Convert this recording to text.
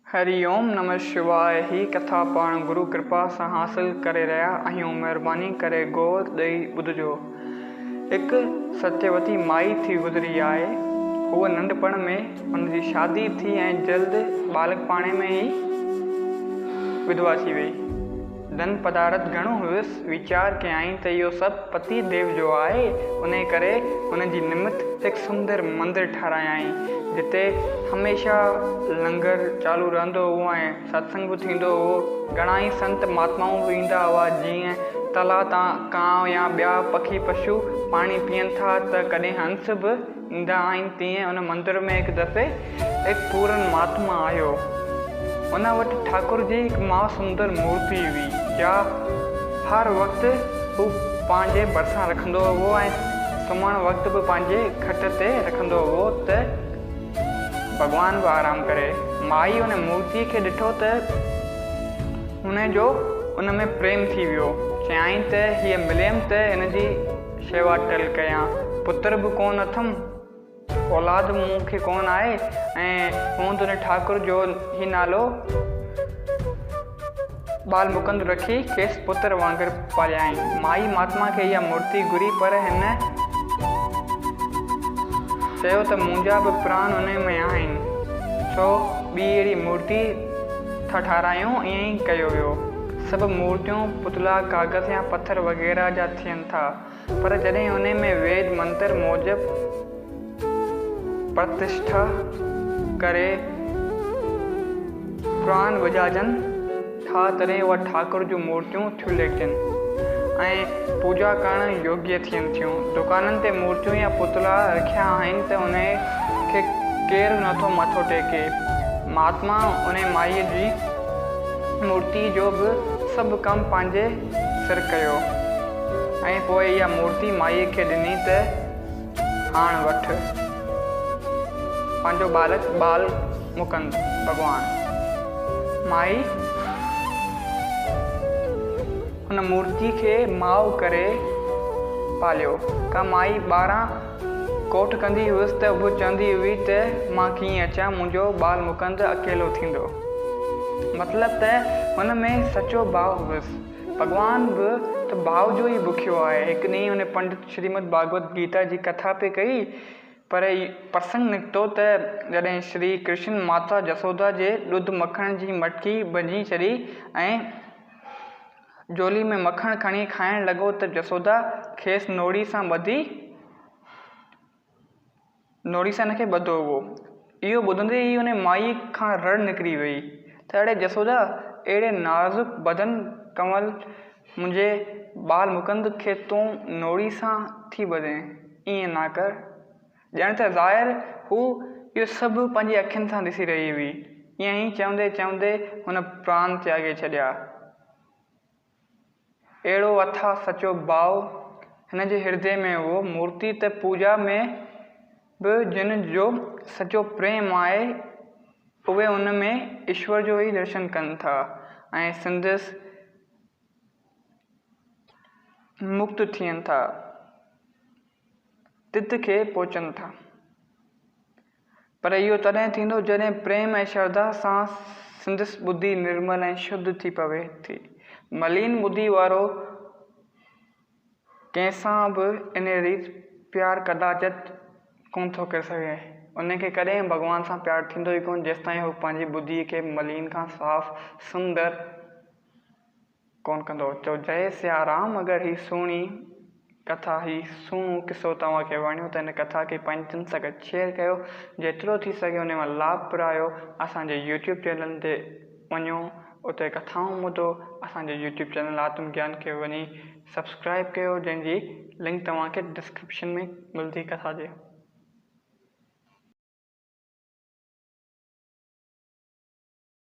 हरिओम नमः शिवाय। ही कथा पाण गुरु कृपा सां हासिल करे रहिया आहियूं। महिरबानी करे गौर ॾेई ॿुधजो। हिकु सत्यवती माई थी गुज़री आहे। हूअ नंढपण में हुनजी शादी थी ऐं जल्द बालकपाणे में ई विधवा थी वई। धन पदार्थ घणो हुयुसि। वीचार कयई त इहो सभु पति देव जो आहे। उन करे हुनजी निमित हिकु सुंदर मंदिर ठारायई जिते हमेशह लंगर चालू रहंदो हुओ ऐं सत्संग बि थींदो हुओ। घणा ई संत महात्माऊं बि ईंदा हुआ। जीअं तला तां कांव या ॿिया पखी पशु पाणी पीअनि था त कॾहिं हंस बि ईंदा आहिनि, तीअं उन मंदर में हिकु दफ़े हिकु पूरन महात्मा आयो। उन वटि ठाकुर जी हिकु महासुंदर मूर्ति हुई जा हर वक़्तु हू पंहिंजे भरिसां रखंदो हुओ ऐं सुम्हण वक़्तु बि पंहिंजे खट ते रखंदो हुओ त भॻवान बि आराम करे। माई उन मूर्तीअ खे ॾिठो त हुनजो उन में प्रेम थी वियो। चयाईं त हीअ मिलियमि त हिन जी शेवा टल कयां। पुत्र बि कोन अथमि, औलाद मूंखे कोन आहे ऐं हूअं त हुन ठाकुर जो ही नालो बाल मुकुंद रखी खेसि पुत्र वांगुरु पालियाईं। माई महात्मा खे इहा मूर्ति घुरी पर हिन चयो त मुंहिंजा बि प्राण उन में आहिनि, छो ॿी अहिड़ी मूर्ति था ठारायूं। ईअं ई कयो वियो। सभु मूर्तियूं पुतला कागज़ या पत्थर वग़ैरह जा थियनि था, पर जॾहिं उन में वेद मंत्र मूजिबि प्रतिष्ठा करे प्राण विझाजनि था तॾहिं उहा ठाकुर जूं मूर्तियूं थियूं लेखजनि ऐं पूजा करण योग्य थियनि थियूं। दुकाननि ते मूर्तियूं या पुतला रखिया आहिनि त उन खे केरु नथो मथो टेके। महात्मा उन माईअ जी मूर्ति जो बि सभु कमु पंहिंजे सिर कयो ऐं पोइ इहा मूर्ति माईअ खे ॾिनी त हाण वठि पंहिंजो बालक बाल मुकुंद भॻवान। माई हुन मूर्ति खे माउ करे पालियो। का माई 12 कोठ कंदी हुअसि त उहो चवंदी हुई त मां कीअं अचां, मुंहिंजो बाल मुकुंद अकेलो थींदो। मतिलबु त हुन में सचो भाव हुअसि। भॻवान बि त भाव जो ई बुखियो आहे। हिकु ॾींहुं हुन पंडित श्रीमद भागवत गीता जी कथा पे कई, पर प्रसंग निकितो त जॾहिं श्री कृष्ण माता जसोदा जे ॾुध मखण जी मटकी भञी छॾी ऐं झोली में मखण खणी खाइण लॻो त जसोदा खेसि नोड़ी सां हिनखे ॿधो हुओ। इहो ॿुधंदे ई उन माई खां रड़ निकिरी वई त अड़े जसोदा, अहिड़े नाज़ुक बदन कमल मुंहिंजे बाल मुकुंद खे तूं नोड़ी सां थी ॿधे, ईअं ना कर। ॼण त ज़ाहिर हू इहो सभु पंहिंजी अखियुनि सां ॾिसी रही हुई। ईअं ई चवंदे चवंदे हुन प्राण त्यागे छॾिया। अहिड़ो अथाह सचो भाव हिन जे हृदय में हुओ। मूर्ति त पूजा में बि जिन जो सचो प्रेम आहे उहे उन में ईश्वर जो ई दर्शन कनि था ऐं संदसि मुक्त थियनि था, तित खे पहुचनि था। पर इहो तॾहिं थींदो जॾहिं प्रेम ऐं श्रद्धा सां संदसि ॿुधी निर्मल ऐं शुद्ध थी पवे थी। मलिन ॿुधी वारो कंहिंसां बि इन रीति प्यारु कदाचित कोन थो करे सघे। उनखे कॾहिं भॻवान सां प्यारु थींदो ई कोन जेसि ताईं हू पंहिंजी ॿुधीअ खे मलिन खां साफ़ सुंदर कोन कंदो। तो जय सिया राम। अगरि ही सुहिणी कथा, ही सुहिणो किसो तव्हांखे वणियो त हिन कथा खे पंहिंजनि सां गॾु शेयर कयो। जेतिरो थी सघे उन मां लाभ पुरायो। असांजे यूट्यूब चैनल ते वञो, उते कथाऊं ॿुधो। असांजे यूट्यूब चैनल आत्म ज्ञान खे वञी सब्सक्राइब कयो, जंहिंजी लिंक तव्हांखे डिस्क्रिप्शन में मिलंदी कथा जे।